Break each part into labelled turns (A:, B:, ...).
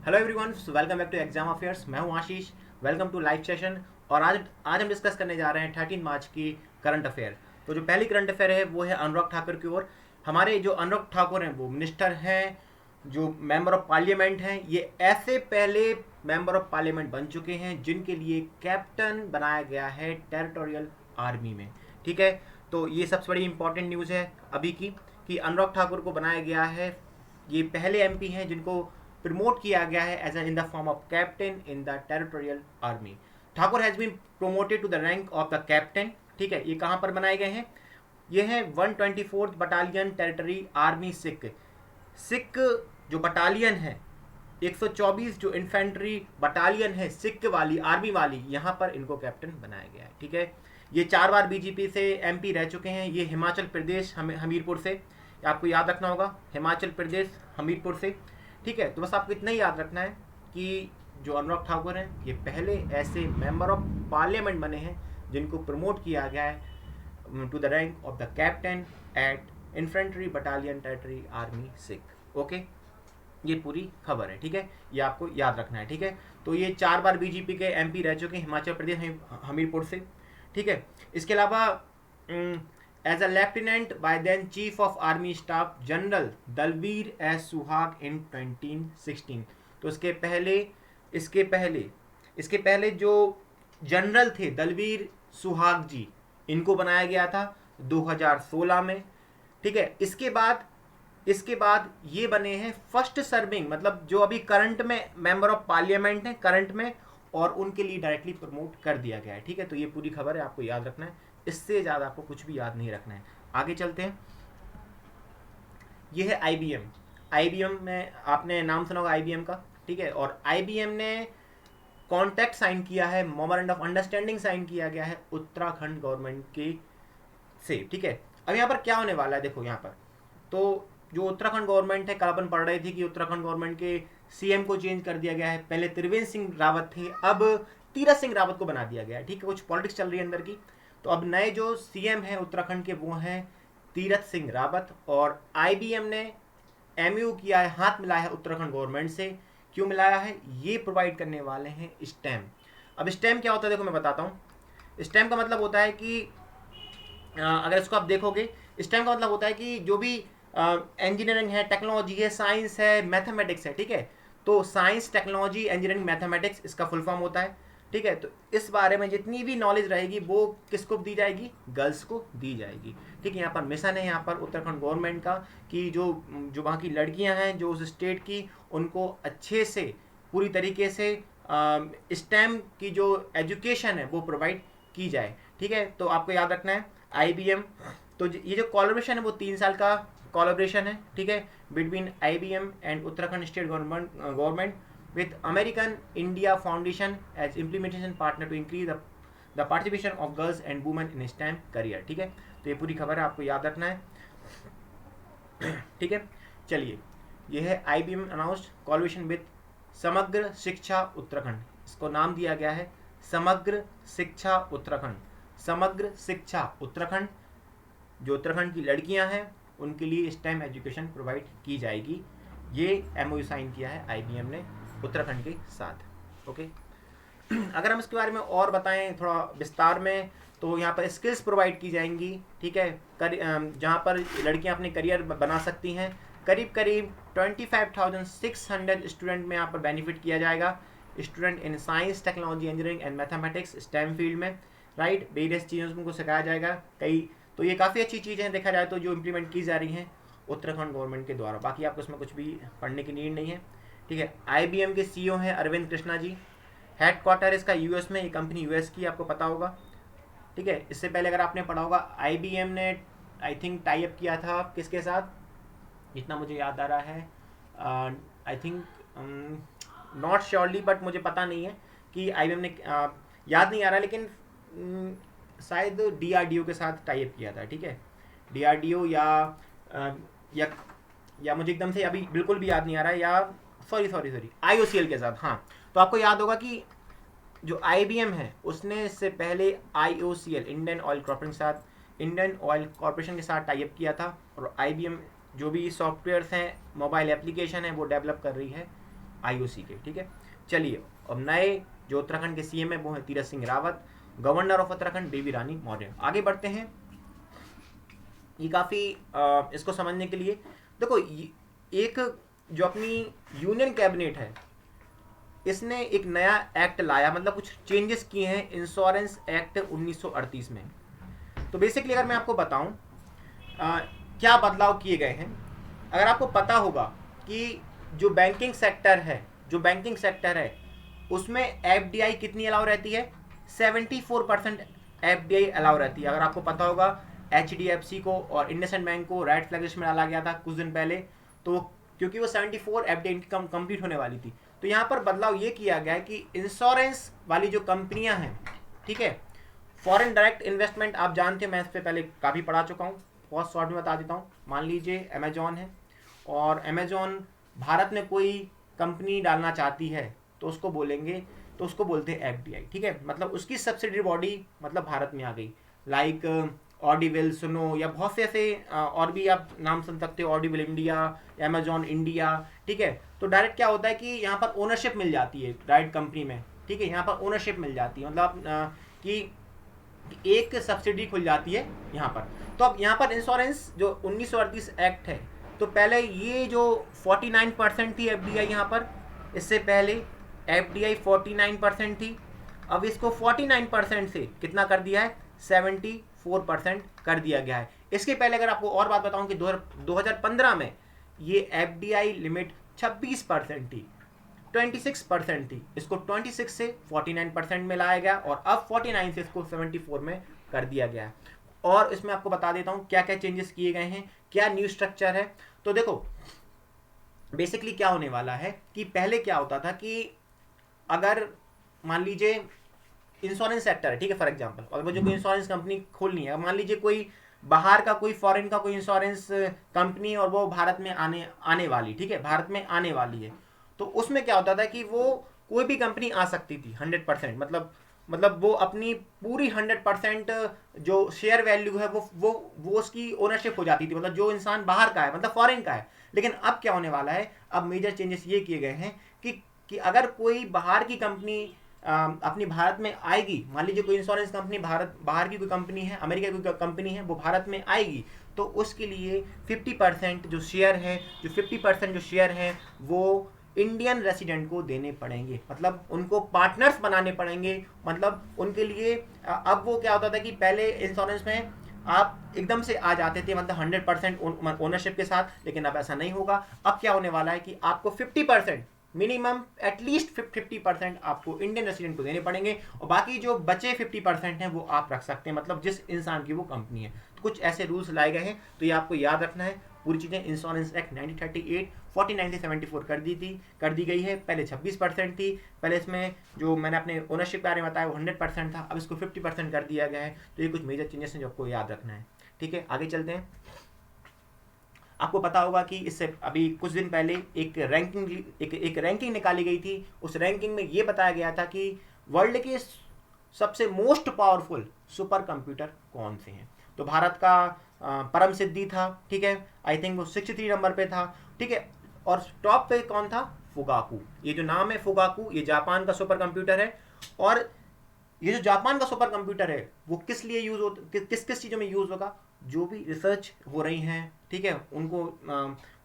A: Hello everyone, welcome back to exam affairs. मैं हूं Ashish. Welcome to live session. और आज हम डिस्कस करने जा रहे हैं 13 मार्च की करंट अफेयर। तो जो पहली करंट अफेयर है वो है अनुराग ठाकुर की ओर। हमारे जो अनुराग ठाकुर हैं वो मिनिस्टर हैं, जो मेंबर ऑफ पार्लियामेंट हैं। ये ऐसे पहले मेंबर ऑफ पार्लियामेंट बन चुके हैं जिनके लिए कैप्टन बनाया गया है टेरिटोरियल आर्मी में। ठीक है, तो ये सबसे बड़ी इंपॉर्टेंट न्यूज़ है अभी की कि अनुराग ठाकुर को बनाया गया है। ये पहले एमपी हैं जिनको प्रमोट किया गया है as in the form of captain in the territorial army. Thakur has been promoted to the rank of the captain. ठीक है, ये कहाँ पर बनाए गए हैं? ये है 124th battalion territory army Sikh. Sikh जो बटालियन है, 124 जो इन्फेंट्री बटालियन है सिख वाली, आर्मी वाली, यहाँ पर इनको कैप्टन बनाया गया है। ठीक है, ये 4 बार बीजेपी से एमपी रह चुके हैं। ये हिमाचल प्रदेश हमीरपुर से, आपको याद रखना होगा, हिमाचल प्रदेश हमीरपुर से। ठीक है, तो बस आपको इतना ही याद रखना है कि जो अनुराग ठाकुर हैं ये पहले ऐसे मेंबर ऑफ पार्लियामेंट बने हैं जिनको प्रमोट किया गया है to the rank of the captain at infantry battalion territory army Sikh. Okay, ये पूरी खबर है। ठीक है, ये आपको याद रखना है। ठीक है, तो ये 4 बार बीजेपी के एमपी रह चुके हैं हिमाचल प्रदेश हमीरपुर से। ठीक है, इसके अलावा as a lieutenant by then chief of army staff general Dalbir S Suhag इन 2016। तो इसके पहले जो जनरल थे दलवीर सुहाग जी, इनको बनाया गया था 2016 में। ठीक है, इसके बाद ये बने हैं फर्स्ट सर्विंग, मतलब जो अभी करंट में मेंबर ऑफ पार्लियामेंट हैं करंट में, और उनके लिए डायरेक्टली प्रमोट कर दिया गया है। ठीक है, तो ये पूरी खबर है, आपको याद रखना है। इससे ज़्यादा आपको कुछ भी याद नहीं रखना है। आगे चलते हैं। ये है आईबीएम। आईबीएम में आपने नाम सुना होगा आईबीएम का। ठीक है, और आईबीएम ने कॉन्ट्रैक्ट साइन किया है, मेमोरेंडम ऑफ अंडरस्टैंडिंग साइन किया गया है उत्तराखंड गवर्नमेंट की से। ठीक है, अब यहाँ पर क्या होने वाला है, देखो यहाँ पर तो जो उत्तराखंड गवर्नमेंट है, कल अपन पढ़ रहे थे कि उत्तराखंड गवर्नमेंट के सीएम को चेंज कर दिया गया है। पहले त्रिवेंद्र सिंह रावत थे, अब तीरथ सिंह रावत को बना दिया गया है। ठीक है, कुछ पॉलिटिक्स चल रही है अंदर की। तो अब नए जो सीएम हैं उत्तराखंड के वो हैं तीरथ सिंह रावत। और आईबीएम ने एमयू किया है, हाथ मिलाया है उत्तराखंड गवर्नमेंट से। क्यों मिलाया है? ये प्रोवाइड करने वाले हैं स्टैम्प। अब स्टैम्प क्या होता है, देखो मैं बताता हूँ। स्टैम्प का मतलब होता है कि अगर इसको आप देखोगे, स्टेम का मतलब होता है कि जो भी इंजीनियरिंग है, टेक्नोलॉजी है, साइंस है, मैथमेटिक्स है। ठीक है, तो साइंस, टेक्नोलॉजी, इंजीनियरिंग, मैथमेटिक्स इसका फुल फॉर्म होता है। ठीक है, तो इस बारे में जितनी भी नॉलेज रहेगी वो किसको दी जाएगी? गर्ल्स को दी जाएगी। ठीक है, यहाँ पर मिशन है यहाँ पर उत्तराखंड गवर्नमेंट का कि जो जो वहाँ की लड़कियाँ हैं जो उस स्टेट की, उनको अच्छे से पूरी तरीके से स्टेम की जो एजुकेशन है वो प्रोवाइड की जाए। ठीक है, तो आपको याद रखना है आईबीएम। तो ये जो कोलैबोरेशन है वो 3 साल का कोलैबोरेशन है। ठीक है, between IBM and Uttarakhand state government with American India Foundation as implementation partner to increase the participation of girls and women in STEM career। ठीक है, तो ये पूरी खबर है, आपको याद रखना है। ठीक है, चलिए, ये है IBM अनाउंस्ड कोलैबोरेशन विद समग्र शिक्षा उत्तराखंड। इसको नाम दिया गया है समग्र शिक्षा उत्तराखंड। समग्र शिक्षा उत्तराखंड, जो उत्तराखंड की लड़कियां हैं उनके लिए स्टेम एजुकेशन प्रोवाइड की जाएगी। ये एमओयू साइन किया है आईबीएम ने उत्तराखंड के साथ। ओके, अगर हम इसके बारे में और बताएं थोड़ा विस्तार में, तो यहाँ पर स्किल्स प्रोवाइड की जाएंगी। ठीक है, जहाँ पर लड़कियाँ अपने करियर बना सकती हैं। करीब 25,600 स्टूडेंट में यहाँ पर बेनिफिट किया जाएगा। Student in science, technology, engineering and mathematics stem field में, राइट, वेरियस चीज़ों को सिखाया जाएगा। तो ये काफ़ी अच्छी चीज़ें हैं देखा जाए तो, जो इम्प्लीमेंट की जा रही हैं उत्तराखंड गवर्नमेंट के द्वारा। बाकी आपको इसमें कुछ भी पढ़ने की नीड नहीं है। ठीक है, आईबीएम के सीईओ हैं अरविंद कृष्णा जी। हेडक्वार्टर इसका यूएस में, ये कंपनी यूएस की, आपको पता होगा। ठीक है, इससे पहले अगर आपने पढ़ा होगा आईबीएम ने आई थिंक टाई अप किया था किसके साथ, जितना मुझे याद आ रहा है, I think not surely, but मुझे पता नहीं है कि आईबीएम ने याद नहीं आ रहा, लेकिन शायद डीआरडीओ के साथ टाई अप किया था। ठीक है, डीआरडीओ या मुझे एकदम से अभी बिल्कुल भी याद नहीं आ रहा है, या सॉरी आईओसीएल के साथ। हाँ, तो आपको याद होगा कि जो आईबीएम है उसने इससे पहले आईओसीएल, इंडियन ऑयल कॉर्पोरेशन के साथ टाई अप किया था। और आईबीएम जो भी सॉफ्टवेयर्स हैं, मोबाइल एप्लीकेशन है, वो डेवलप कर रही है आईओसी के, ठीक है। चलिए, अब नए जो उत्तराखंड के सीएम है वो है तीरथ सिंह रावत, गवर्नर ऑफ उत्तराखंड बेबी रानी मौर्य। आगे बढ़ते हैं, ये काफ़ी इसको समझने के लिए देखो, एक जो अपनी यूनियन कैबिनेट है इसने एक नया एक्ट लाया, मतलब कुछ चेंजेस किए हैं इंश्योरेंस एक्ट 1938 में। तो बेसिकली अगर मैं आपको बताऊं क्या बदलाव किए गए हैं, अगर आपको पता होगा कि जो बैंकिंग सेक्टर है, जो बैंकिंग सेक्टर है उसमें एफडीआई कितनी अलाउ रहती है, 74% एफडीआई अलाउ रहती है। अगर आपको पता होगा एचडीएफसी को और इंडसइंड बैंक को रेड फ्लैग लिस्ट में डाला गया था कुछ दिन पहले, तो क्योंकि वो 74 एफडीआई कंप्लीट होने वाली थी। तो यहाँ पर बदलाव ये किया गया है कि इंश्योरेंस वाली जो कंपनियां हैं, ठीक है, फॉरेन डायरेक्ट इन्वेस्टमेंट आप जानते हैं, मैं इस पर पहले काफ़ी पढ़ा चुका हूँ, बहुत शॉर्ट में बता देता हूँ। मान लीजिए अमेजॉन है और अमेजॉन भारत में कोई कंपनी डालना चाहती है तो उसको बोलेंगे, तो उसको बोलते हैं एफडीआई, ठीक है। मतलब उसकी सब्सिडरी बॉडी मतलब भारत में आ गई, लाइक ऑडिबल सुनो या बहुत से ऐसे और भी आप नाम सुन सकते हो, ऑडिबल इंडिया, अमेजॉन इंडिया, ठीक है। तो डायरेक्ट क्या होता है कि यहाँ पर ओनरशिप मिल जाती है डायरेक्ट कंपनी में, ठीक है, यहाँ पर ओनरशिप मिल जाती है, मतलब कि एक सब्सिडी खुल जाती है यहाँ पर। तो अब यहाँ पर इंश्योरेंस जो 1938 एक्ट है, तो पहले ये जो 49% थी एफडीआई यहाँ पर, इससे पहले एफडीआई 49% थी, अब इसको 49% से कितना कर दिया है, 74% कर दिया गया है। इसके पहले अगर आपको और बात बताऊं कि 2015 में ये एफडीआई लिमिट 26% थी, 26% थी, इसको 26 से 49% में लाया गया और अब 49 से इसको 74 में कर दिया गया है। और इसमें आपको बता देता हूं क्या क्या चेंजेस किए गए हैं, क्या न्यू स्ट्रक्चर है। तो देखो बेसिकली क्या होने वाला है कि पहले क्या होता था कि अगर मान लीजिए इंश्योरेंस सेक्टर है, ठीक है, फॉर एग्जांपल, और मुझे कोई इंश्योरेंस कंपनी खोलनी है, मान लीजिए कोई बाहर का कोई फॉरेन का कोई इंश्योरेंस कंपनी और वो भारत में आने वाली, ठीक है, भारत में आने वाली है, तो उसमें क्या होता था कि वो कोई भी कंपनी आ सकती थी 100%, मतलब वो अपनी पूरी 100% जो शेयर वैल्यू है वो उसकी ओनरशिप हो जाती थी, मतलब जो इंसान बाहर का है, मतलब फॉरेन का है। लेकिन अब क्या होने वाला है, अब मेजर चेंजेस ये किए गए हैं कि अगर कोई बाहर की कंपनी अपनी भारत में आएगी, मान लीजिए कोई इंश्योरेंस कंपनी बाहर की कोई कंपनी है, अमेरिका की कोई कंपनी है, वो भारत में आएगी, तो उसके लिए 50% जो शेयर है, जो 50% जो शेयर है वो इंडियन रेसिडेंट को देने पड़ेंगे, मतलब उनको पार्टनर्स बनाने पड़ेंगे। मतलब उनके लिए अब वो क्या होता था कि पहले इंश्योरेंस में आप एकदम से आ जाते थे, मतलब 100% ओनरशिप के साथ, लेकिन अब ऐसा नहीं होगा। अब क्या होने वाला है कि आपको 50% मिनिमम एटलीस्ट 50% आपको इंडियन रेसिडेंट को देने पड़ेंगे और बाकी जो बचे 50% हैं वो आप रख सकते हैं, मतलब जिस इंसान की वो कंपनी है। तो कुछ ऐसे रूल्स लाए गए हैं, तो ये आपको याद रखना है पूरी चीज़ें। इंश्योरेंस एक्ट 1938 49 से 74 कर दी गई है। पहले 26% थी, पहले इसमें जो मैंने अपने ओनरशिप के बारे में बताया वो 100% था, अब इसको 50% कर दिया गया है। तो ये कुछ मेजर चेंजेस हैं जो आपको याद रखना है, ठीक है। आगे चलते हैं। आपको पता होगा कि इससे अभी कुछ दिन पहले एक रैंकिंग निकाली गई थी। उस रैंकिंग में ये बताया गया था कि वर्ल्ड के सबसे मोस्ट पावरफुल सुपर कंप्यूटर कौन से हैं। तो भारत का परम सिद्धि था, ठीक है, आई थिंक वो 63 नंबर पे था, ठीक है। और टॉप पे कौन था, फुगाकू। ये जो नाम है फुगाकू, ये जापान का सुपर कंप्यूटर है। और ये जो जापान का सुपर कंप्यूटर है वो किस लिए यूज होता, किस किस चीज़ों में यूज होगा, जो भी रिसर्च हो रही हैं, ठीक है, उनको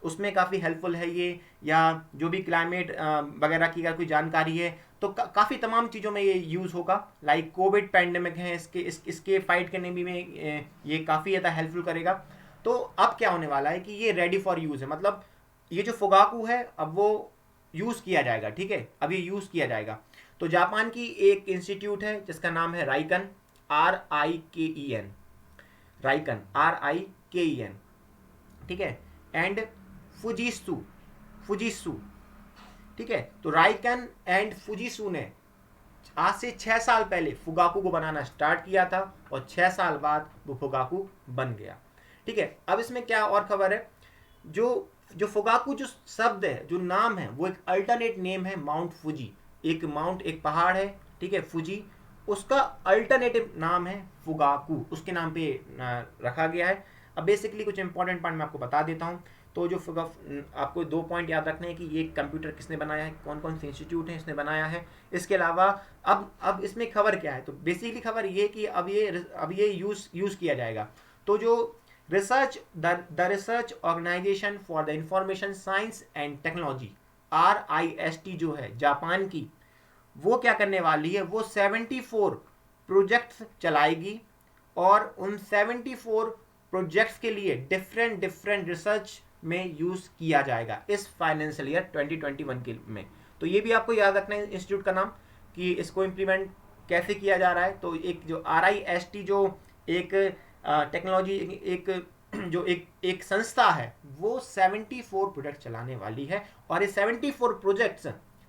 A: उसमें काफ़ी हेल्पफुल है ये, या जो भी क्लाइमेट वगैरह की अगर कोई जानकारी है तो काफ़ी तमाम चीज़ों में ये यूज़ होगा। लाइक कोविड पैंडेमिक है, इसके फाइट करने में ये काफ़ी ज़्यादा हेल्पफुल करेगा। तो अब क्या होने वाला है कि ये रेडी फॉर यूज़ है, मतलब ये जो फुगाकू है अब वो यूज़ किया जाएगा, ठीक है, अब ये यूज़ किया जाएगा। तो जापान की एक इंस्टीट्यूट है जिसका नाम है राइकन, RIKEN, राइकन RIKEN, ठीक है, एंड फुजिसु, ठीक है। तो राइकन एंड फुजिसु ने आज से 6 साल पहले फुगाकू को बनाना स्टार्ट किया था और 6 साल बाद वो फुगाकू बन गया, ठीक है। अब इसमें क्या और खबर है, जो फुगाकू जो शब्द है, जो नाम है, वो एक अल्टरनेट नेम है माउंट फुजी। एक पहाड़ है, ठीक है, फुजी, उसका अल्टरनेटिव नाम है फुगाकू, उसके नाम पे रखा गया है। अब बेसिकली कुछ इंपॉर्टेंट पॉइंट मैं आपको बता देता हूँ। तो जो आपको 2 पॉइंट याद रखने हैं कि ये कंप्यूटर किसने बनाया है, कौन कौन से इंस्टीट्यूट हैं इसने बनाया है। इसके अलावा अब इसमें खबर क्या है, तो बेसिकली खबर ये कि अब ये यूज़ किया जाएगा। तो जो the research organisation for the information science and technology RIST जो है जापान की, वो क्या करने वाली है, वो 74 प्रोजेक्ट्स चलाएगी और उन 74 प्रोजेक्ट्स के लिए डिफरेंट रिसर्च में यूज किया जाएगा इस फाइनेंशियल ईयर 2021 के में। तो ये भी आपको याद रखना है इंस्टीट्यूट का नाम कि इसको इम्प्लीमेंट कैसे किया जा रहा है। तो एक जो RIST जो एक टेक्नोलॉजी एक संस्था है, वो 74 प्रोजेक्ट चलाने वाली है और ये 74 प्रोजेक्ट्स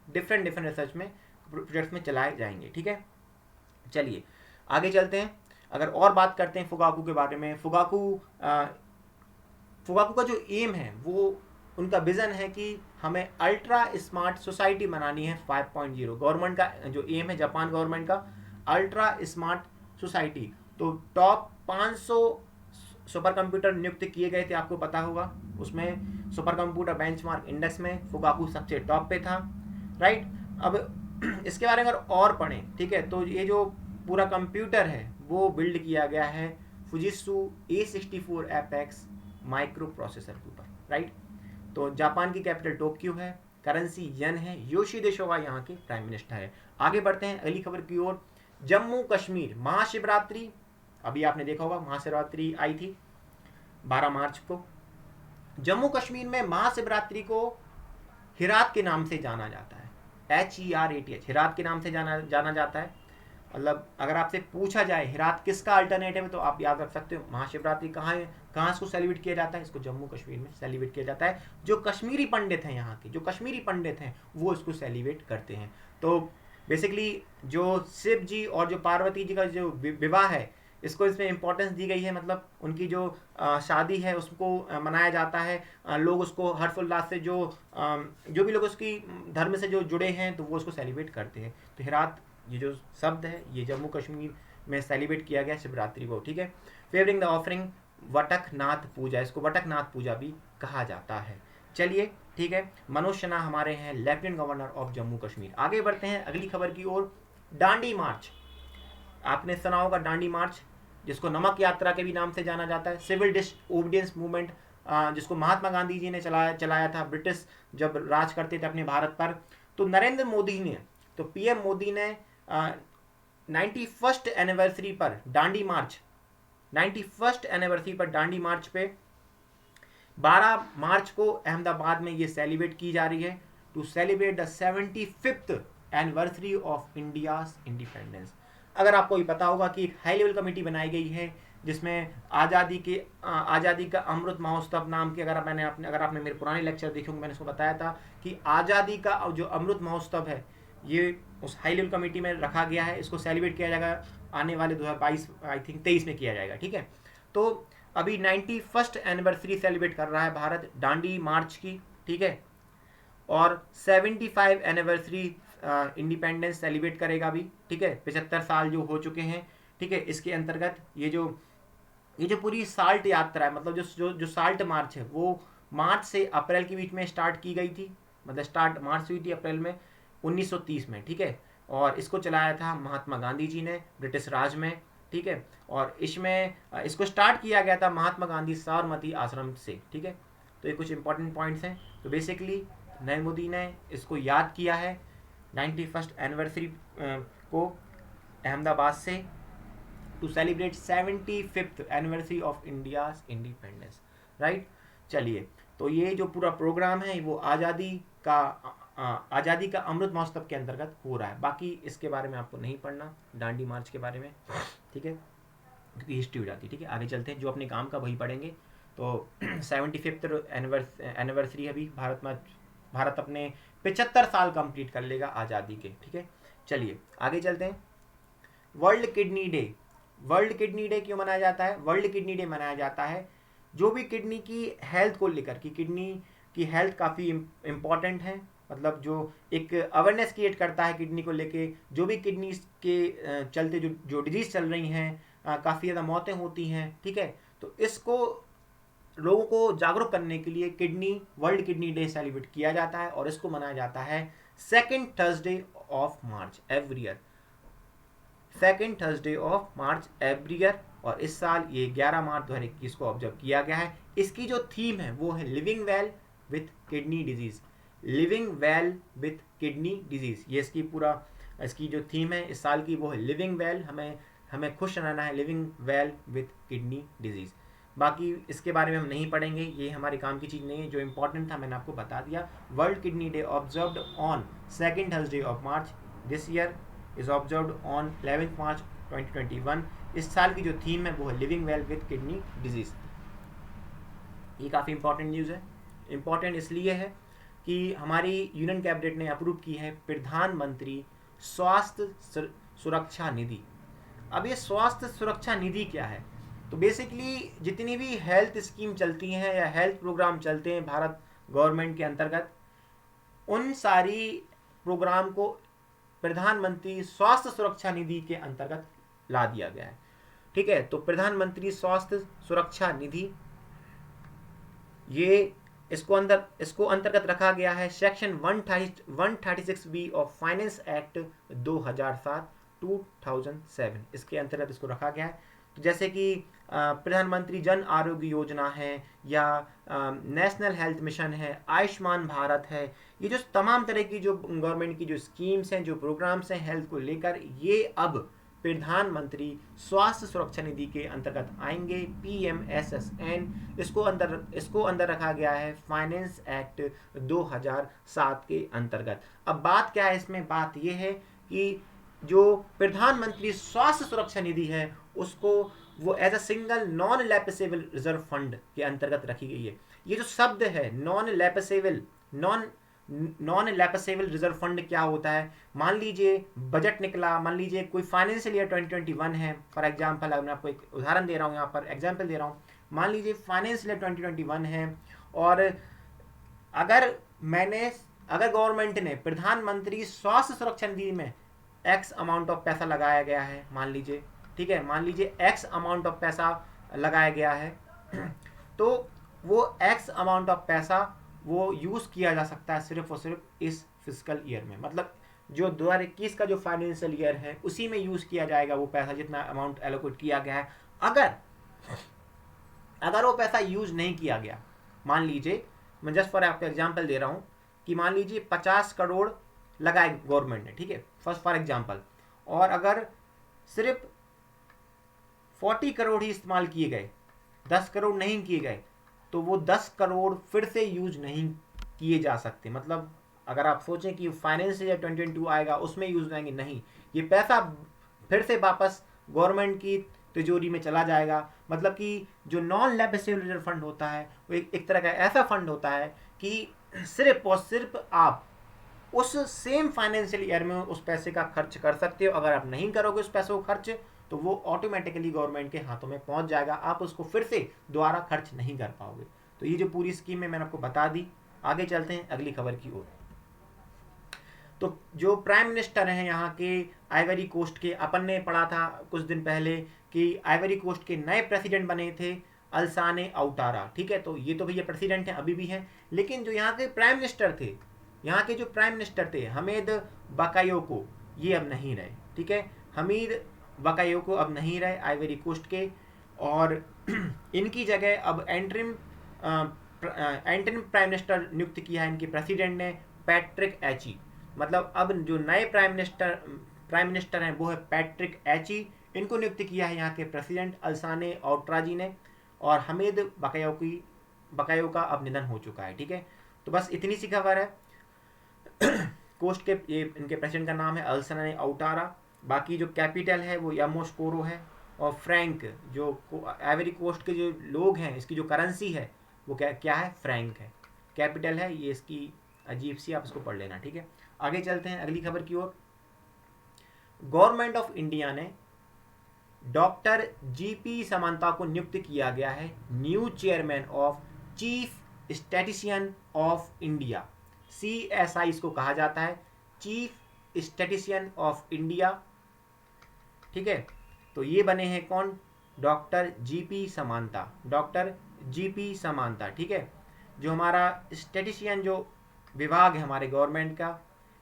A: डिफरेंट रिसर्च में प्रोजेक्ट्स में चलाए जाएंगे। ठीक है, चलिए आगे चलते हैं। अगर और बात करते हैं फुगाकू के बारे में, फुगाकू का जो एम है, वो उनका विजन है कि हमें अल्ट्रा स्मार्ट सोसाइटी बनानी है 5.0। गवर्नमेंट का जो एम है, जापान गवर्नमेंट का अल्ट्रा स्मार्ट सोसाइटी। तो टॉप 500 सुपर कंप्यूटर नियुक्त किए गए थे, आपको पता होगा। उसमें सुपर कंप्यूटर बेंचमार्क इंडेक्स में फुगाकू सबसे टॉप पे था, राइट। अब इसके बारे में अगर और पढ़ें, ठीक है, तो ये जो पूरा कंप्यूटर है वो बिल्ड किया गया है Fujitsu A64 apex micro processor के ऊपर, राइट। तो जापान की कैपिटल टोक्यो है, करेंसी येन है, योशिहिदे शोगा यहाँ के प्राइम मिनिस्टर है। आगे बढ़ते हैं अगली खबर की ओर। जम्मू कश्मीर महाशिवरात्रि, अभी आपने देखा होगा महाशिवरात्रि आई थी 12 मार्च को। जम्मू कश्मीर में महाशिवरात्रि को हिरात के नाम से जाना जाता है, HERATH, हिरात के नाम से जाना जाता है। मतलब अगर आपसे पूछा जाए हिरात किसका अल्टरनेटिव है, तो आप याद रख सकते हो महाशिवरात्रि कहाँ है, कहाँ इसको सेलिब्रेट किया जाता है, इसको जम्मू कश्मीर में सेलिब्रेट किया जाता है। जो कश्मीरी पंडित हैं, यहाँ के जो कश्मीरी पंडित हैं, वो इसको सेलिब्रेट करते हैं। तो बेसिकली जो शिव जी और जो पार्वती जी का जो विवाह है, इसको इसमें इंपॉर्टेंस दी गई है। मतलब उनकी जो शादी है उसको मनाया जाता है, लोग उसको हर्षोल्लास से जो भी लोग उसकी धर्म से जो जुड़े हैं, तो वो उसको सेलिब्रेट करते हैं। तो हिरात ये जो शब्द है, ये जम्मू कश्मीर में सेलिब्रेट किया गया शिवरात्रि को, ठीक है। फेवरिंग द ऑफरिंग वटकनाथ पूजा, इसको वटकनाथ पूजा भी कहा जाता है। चलिए ठीक है, मनोज सिन्हा हमारे हैं lieutenant governor of Jammu Kashmir. आगे बढ़ते हैं अगली खबर की ओर। डांडी मार्च, आपने सुना होगा डांडी मार्च, जिसको नमक यात्रा के भी नाम से जाना जाता है। सिविल डिसओबीडियंस मूवमेंट, जिसको महात्मा गांधी जी ने चलाया था, ब्रिटिश जब राज करते थे अपने भारत पर। तो नरेंद्र मोदी ने, तो PM मोदी ने 91st एनिवर्सरी पर डांडी मार्च, 91st एनिवर्सरी पर डांडी मार्च पे 12 मार्च को अहमदाबाद में ये सेलिब्रेट की जा रही है, to celebrate the 75th anniversary of India's independence. अगर आपको ये पता होगा कि एक हाई लेवल कमेटी बनाई गई है, जिसमें आज़ादी का अमृत महोत्सव नाम के, अगर आपने मेरे पुराने लेक्चर देखे होंगे, मैंने इसको बताया था कि आज़ादी का जो अमृत महोत्सव है, ये उस हाई लेवल कमेटी में रखा गया है। इसको सेलिब्रेट किया जाएगा आने वाले 2022 आई थिंक 23 में किया जाएगा, ठीक है। तो अभी 91st एनिवर्सरी सेलिब्रेट कर रहा है भारत डांडी मार्च की, ठीक है, और 75 एनिवर्सरी इंडिपेंडेंस सेलिब्रेट करेगा अभी, ठीक है। 75 साल जो हो चुके हैं, ठीक है। इसके अंतर्गत ये जो पूरी साल्ट यात्रा है, मतलब जो साल्ट मार्च है, वो मार्च से अप्रैल के बीच में स्टार्ट की गई थी। मतलब स्टार्ट मार्च हुई थी अप्रैल में 1930 में, ठीक है। और इसको चलाया था महात्मा गांधी जी ने ब्रिटिश राज में, ठीक है। और इसको स्टार्ट किया गया था महात्मा गांधी साबरमती आश्रम से, ठीक है। तो ये कुछ इंपॉर्टेंट पॉइंट्स हैं। तो बेसिकली नरेंद्र मोदी ने इसको याद किया है 91st एनिवर्सरी को अहमदाबाद से, to celebrate 75th anniversary of India's independence, right. चलिए, तो ये जो पूरा प्रोग्राम है वो आज़ादी का अमृत महोत्सव के अंतर्गत हो रहा है। बाकी इसके बारे में आपको नहीं पढ़ना, डांडी मार्च के बारे में, ठीक है, क्योंकि हिस्ट्री हो जाती है, ठीक है। आगे चलते हैं, जो अपने काम का वही पढ़ेंगे। तो 75th एनिवर्सरी अभी भारत अपने 75 साल कंप्लीट कर लेगा आज़ादी के, ठीक है। चलिए आगे चलते हैं। वर्ल्ड किडनी डे क्यों मनाया जाता है? वर्ल्ड किडनी डे मनाया जाता है जो भी किडनी की हेल्थ को लेकर, कि किडनी की हेल्थ काफ़ी इम्पॉर्टेंट है। मतलब जो एक अवेयरनेस क्रिएट करता है किडनी को लेके, जो भी किडनी के चलते जो डिजीज़ चल रही हैं, काफ़ी ज़्यादा मौतें होती हैं, ठीक है। तो इसको लोगों को जागरूक करने के लिए वर्ल्ड किडनी डे सेलिब्रेट किया जाता है और इसको मनाया जाता है second Thursday of March every year, second Thursday of March every year. और इस साल ये 11 मार्च 2021 को ऑब्जर्व किया गया है। इसकी जो थीम है वो है living well with kidney disease, living well with kidney disease, ये इसकी जो थीम है इस साल की वो है लिविंग वेल, हमें खुश रहना है, living well with kidney disease. बाकी इसके बारे में हम नहीं पढ़ेंगे, ये हमारे काम की चीज़ नहीं है। जो इंपॉर्टेंट था मैंने आपको बता दिया। World kidney day observed on second Thursday of March this year is observed on 11 मार्च 2021। इस साल की जो थीम है वो है living well with kidney disease. ये काफ़ी इंपॉर्टेंट न्यूज़ है। इंपॉर्टेंट इसलिए है कि हमारी यूनियन कैबिनेट ने अप्रूव की है प्रधानमंत्री स्वास्थ्य सुरक्षा निधि। अब ये स्वास्थ्य सुरक्षा निधि क्या है? तो बेसिकली जितनी भी हेल्थ स्कीम चलती हैं या हेल्थ प्रोग्राम चलते हैं भारत गवर्नमेंट के अंतर्गत, उन सारी प्रोग्राम को प्रधानमंत्री स्वास्थ्य सुरक्षा निधि के अंतर्गत ला दिया गया है। ठीक है, तो प्रधानमंत्री स्वास्थ्य सुरक्षा निधि ये इसको अंतर्गत रखा गया है section 136B of finance act 2007 इसके अंतर्गत इसको रखा गया है। तो जैसे कि प्रधानमंत्री जन आरोग्य योजना है या नेशनल हेल्थ मिशन है, आयुष्मान भारत है, ये जो तमाम तरह की जो गवर्नमेंट की जो स्कीम्स हैं, जो प्रोग्राम्स हैं हेल्थ को लेकर, ये अब प्रधानमंत्री स्वास्थ्य सुरक्षा निधि के अंतर्गत आएंगे, PMSSN। इसको अंदर रखा गया है फाइनेंस एक्ट 2007 के अंतर्गत। अब बात क्या है इसमें? बात यह है कि जो प्रधानमंत्री स्वास्थ्य सुरक्षा निधि है उसको वो as a single non lapsable reserve fund के अंतर्गत रखी गई है। ये जो शब्द है नॉन लैप्सेबल रिजर्व फंड क्या होता है? मान लीजिए बजट निकला, मान लीजिए कोई फाइनेंशियल ईयर 2021 है, फॉर एग्जांपल मैं आपको एक उदाहरण दे रहा हूँ, यहाँ पर एग्जांपल दे रहा हूँ। मान लीजिए फाइनेंशियल ईयर 2021 है और अगर गवर्नमेंट ने प्रधानमंत्री स्वास्थ्य सुरक्षा निधि में एक्स अमाउंट ऑफ पैसा लगाया गया है, मान लीजिए, ठीक है, मान लीजिए एक्स अमाउंट ऑफ पैसा लगाया गया है तो वो एक्स अमाउंट ऑफ पैसा वो यूज़ किया जा सकता है सिर्फ और सिर्फ इस फिजिकल ईयर में। मतलब जो 2021 का जो फाइनेंशियल ईयर है उसी में यूज़ किया जाएगा वो पैसा, जितना अमाउंट एलोकेट किया गया है। अगर वो पैसा यूज नहीं किया गया, मान लीजिए, मैं जस्ट फॉर आपको एग्जांपल दे रहा हूँ कि मान लीजिए 50 करोड़ लगाए गवर्नमेंट ने, ठीक है, फर्स्ट फॉर एग्जांपल, और अगर सिर्फ 40 करोड़ ही इस्तेमाल किए गए, 10 करोड़ नहीं किए गए, तो वो 10 करोड़ फिर से यूज नहीं किए जा सकते। मतलब अगर आप सोचें कि फाइनेंशियल ईयर 2022 आएगा उसमें यूज जाएंगे, नहीं, ये पैसा फिर से वापस गवर्नमेंट की तिजोरी में चला जाएगा। मतलब कि जो नॉन लैप्सेबल रिजर्व फंड होता है वो एक तरह का ऐसा फंड होता है कि सिर्फ और सिर्फ आप उस सेम फाइनेंशियल ईयर में उस पैसे का खर्च कर सकते हो। अगर आप नहीं करोगे उस पैसे को खर्च, तो वो ऑटोमेटिकली गवर्नमेंट के हाथों में पहुंच जाएगा, आप उसको फिर से दोबारा खर्च नहीं कर पाओगे। तो ये जो पूरी स्कीम है मैंने आपको बता दी। आगे चलते हैं अगली खबर की ओर। तो जो प्राइम मिनिस्टर हैं यहाँ के आइवरी कोस्ट के, अपन ने पढ़ा था कुछ दिन पहले कि आइवरी कोस्ट के नए प्रेसिडेंट बने थे अल्साने आउटारा, ठीक है। तो ये तो भैया प्रेसिडेंट हैं, अभी भी हैं, लेकिन जो यहाँ के प्राइम मिनिस्टर थे, यहाँ के जो प्राइम मिनिस्टर थे हमीद बकायोको, ये अब नहीं रहे, ठीक है। हमीद बकायोको अब नहीं रहे आइवरी कोस्ट के, और इनकी जगह अब एंटरिम प्राइम मिनिस्टर नियुक्त किया है इनके प्रेसिडेंट ने, पैट्रिक एची। मतलब अब जो नए प्राइम मिनिस्टर हैं वो है पैट्रिक एची, इनको नियुक्त किया है यहाँ के प्रेसिडेंट अल्साने आउटारा जी ने, और हमीद बकायो का अब निधन हो चुका है, ठीक है। तो बस इतनी सी खबर है। कोस्ट के ये इनके प्रेसिडेंट का नाम है अल्साने आउटारा, बाकी जो कैपिटल है वो यामोस्कोरो है, और फ्रैंक, जो आइवरी कोस्ट के जो लोग हैं इसकी जो करेंसी है वो क्या है, फ्रैंक है, कैपिटल है ये इसकी अजीब सी, आप इसको पढ़ लेना, ठीक है। आगे चलते हैं अगली खबर की ओर। गवर्नमेंट ऑफ इंडिया ने डॉक्टर GP समांता को नियुक्त किया गया है new chairman of chief statistician of India, CSI इसको कहा जाता है, चीफ स्टैटिस्टिशियन ऑफ इंडिया, ठीक है। तो ये बने हैं कौन, डॉक्टर GP समांता, डॉक्टर जीपी समांता, ठीक है। जो हमारा स्टैटिस्टिशियन जो विभाग है हमारे गवर्नमेंट का,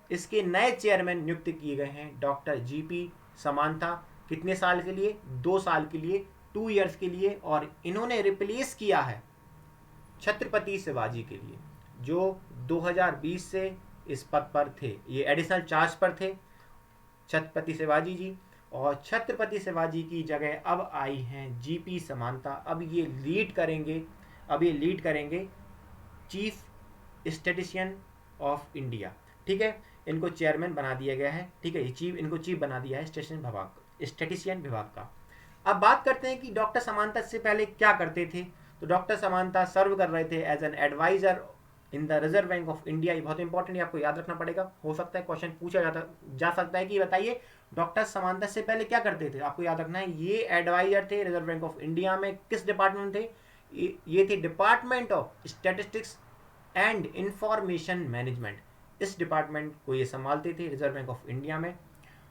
A: इसके नए चेयरमैन नियुक्त किए गए हैं डॉक्टर जीपी समांता। कितने साल के लिए? 2 साल के लिए, 2 ईयर्स के लिए। और इन्होंने रिप्लेस किया है छत्रपति शिवाजी के लिए, जो 2020 से इस पद पर थे। ये एडिशनल चार्ज पर थे छत्रपति शिवाजी जी, और छत्रपति शिवाजी की जगह अब आई हैं जीपी समांता। अब ये लीड करेंगे चीफ स्टैटिस्टिशियन ऑफ इंडिया, ठीक है। इनको चेयरमैन बना दिया गया है, ठीक है। इनको चीफ बना दिया है स्टैटिस्टिशियन विभाग का। अब बात करते हैं कि डॉक्टर समांता से पहले क्या करते थे। तो डॉक्टर समांता सर्व कर रहे थे as an advisor in the reserve bank of India. ये बहुत इंपॉर्टेंट है, आपको याद रखना पड़ेगा। हो सकता है क्वेश्चन पूछा जा सकता है कि बताइए डॉक्टर समांता से पहले क्या करते थे। आपको याद रखना है, ये एडवाइजर थे रिजर्व बैंक ऑफ इंडिया में। किस डिपार्टमेंट थे? ये थे department of statistics and information management. इस डिपार्टमेंट को ये संभालते थे रिजर्व बैंक ऑफ इंडिया में,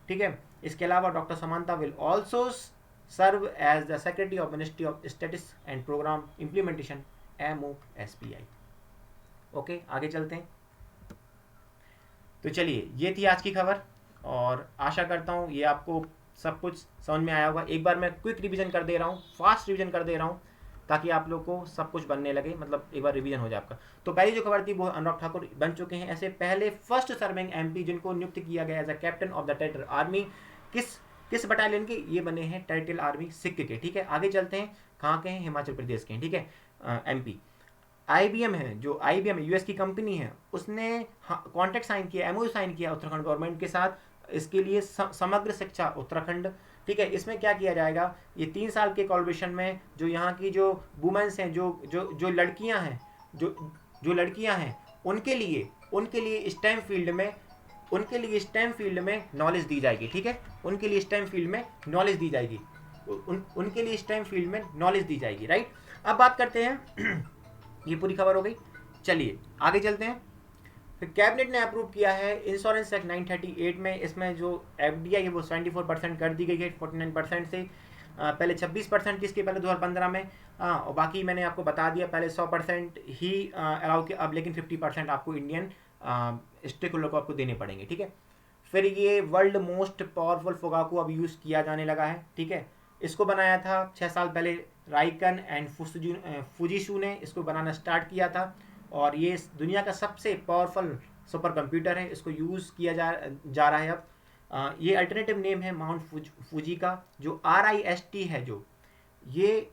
A: ठीक है। इसके अलावा doctor Samanta will also serve as the secretary of ministry of statistics and programme implementation MOSPI। Okay, आगे चलते हैं। तो चलिए, ये थी आज की खबर, और आशा करता हूँ ये आपको सब कुछ समझ में आया होगा। एक बार मैं क्विक रिवीजन कर दे रहा हूँ, फास्ट रिवीजन कर दे रहा हूँ, ताकि आप लोग को सब कुछ बनने लगे, मतलब एक बार रिवीजन हो जाए आपका। तो पहली जो खबर थी वो अनुराग ठाकुर बन चुके हैं ऐसे पहले फर्स्ट सर्विंग MP जिनको नियुक्त किया गया as a captain of the territorial army. किस बटालियन के? ये बने हैं टेरिटोरियल आर्मी सिख के, ठीक है। आगे चलते हैं, कहाँ के हैं? हिमाचल प्रदेश के हैं, ठीक है। MP IBM है, जो IBM US की कंपनी है, उसने कॉन्ट्रैक्ट साइन किया, MOU साइन किया उत्तराखंड गवर्नमेंट के साथ। इसके लिए समग्र शिक्षा उत्तराखंड, ठीक है। इसमें क्या किया जाएगा, ये 3 साल के कोलैबोरेशन में जो यहाँ की जो वुमेन्स हैं, जो लड़कियाँ हैं, जो लड़कियाँ हैं, उनके लिए स्टेम फील्ड में नॉलेज दी जाएगी, ठीक है। उनके लिए स्टेम फील्ड में नॉलेज दी जाएगी, उनके लिए स्टेम फील्ड में नॉलेज दी जाएगी, राइट। अब बात करते हैं ये पूरी खबर हो गई। चलिए आगे चलते हैं। फिर कैबिनेट ने अप्रूव किया है इंश्योरेंस एक्ट 938 में। इसमें जो FDI है वो 74% कर दी गई है 49% से। पहले 26% थी इसके पहले 2015 में, और बाकी मैंने आपको बता दिया पहले 100% ही अलाउ किया अब, लेकिन 50% आपको इंडियन स्टेक होल्डर को आपको देने पड़ेंगे, ठीक है। फिर ये वर्ल्ड मोस्ट पावरफुल फोगाकू अब यूज़ किया जाने लगा है, ठीक है। इसको बनाया था 6 साल पहले राइकन एंड फुजीशु ने इसको बनाना स्टार्ट किया था, और ये दुनिया का सबसे पावरफुल सुपर कंप्यूटर है। इसको यूज़ किया जा रहा है अब। ये अल्टरनेटिव नेम है माउंट फूजी का। जो RIST है, जो ये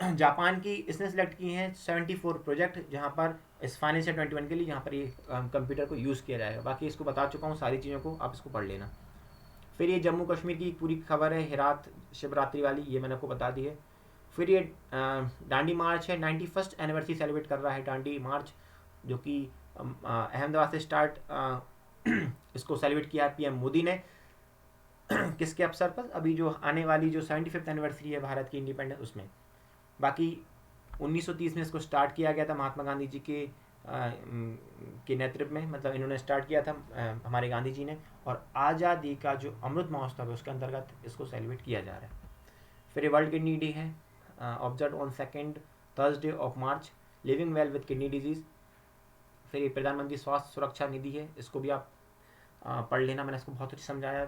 A: जापान की, इसने सेलेक्ट की हैं 74 प्रोजेक्ट, जहाँ पर इस फाइनेंशियल 21 के लिए जहाँ पर ये कंप्यूटर को यूज़ किया जाएगा। बाकी इसको बता चुका हूँ सारी चीज़ों को, आप इसको पढ़ लेना। फिर ये जम्मू कश्मीर की पूरी खबर है, हेरात शिवरात्रि वाली, ये मैंने आपको बता दी है। फिर ये डांडी मार्च है, 91st एनिवर्सरी सेलिब्रेट कर रहा है डांडी मार्च, जो कि अहमदाबाद से स्टार्ट इसको सेलिब्रेट किया है PM मोदी ने। किसके अवसर पर? अभी जो आने वाली जो 75th एनिवर्सरी है भारत की इंडिपेंडेंस, उसमें। बाकी 1930 में इसको स्टार्ट किया गया था महात्मा गांधी जी के नेतृत्व में, मतलब इन्होंने स्टार्ट किया था हमारे गांधी जी ने। और आज़ादी का जो अमृत महोत्सव है उसके अंतर्गत इसको सेलिब्रेट किया जा रहा है। फिर वर्ल्ड किडनी डे है, observe on 2nd Thursday of March, living well with kidney disease. फिर ये प्रधानमंत्री स्वास्थ्य सुरक्षा निधि है, इसको भी आप पढ़ लेना, मैंने इसको बहुत अच्छी समझाया।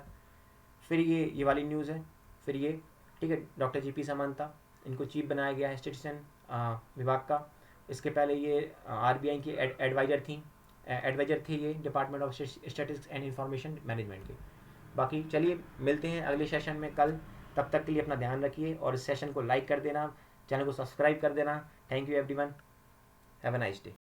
A: फिर ये वाली न्यूज़ है। फिर ये, ठीक है, डॉक्टर GP समांता, इनको चीफ बनाया गया है स्टेटिस्टिशियन विभाग का। इसके पहले ये RBI की एडवाइजर थे ये department of statistics and information management के। बाकी चलिए मिलते हैं अगले सेशन में कल, तब तक के लिए अपना ध्यान रखिए, और इस सेशन को लाइक कर देना, चैनल को सब्सक्राइब कर देना। Thank you everyone, have a nice day.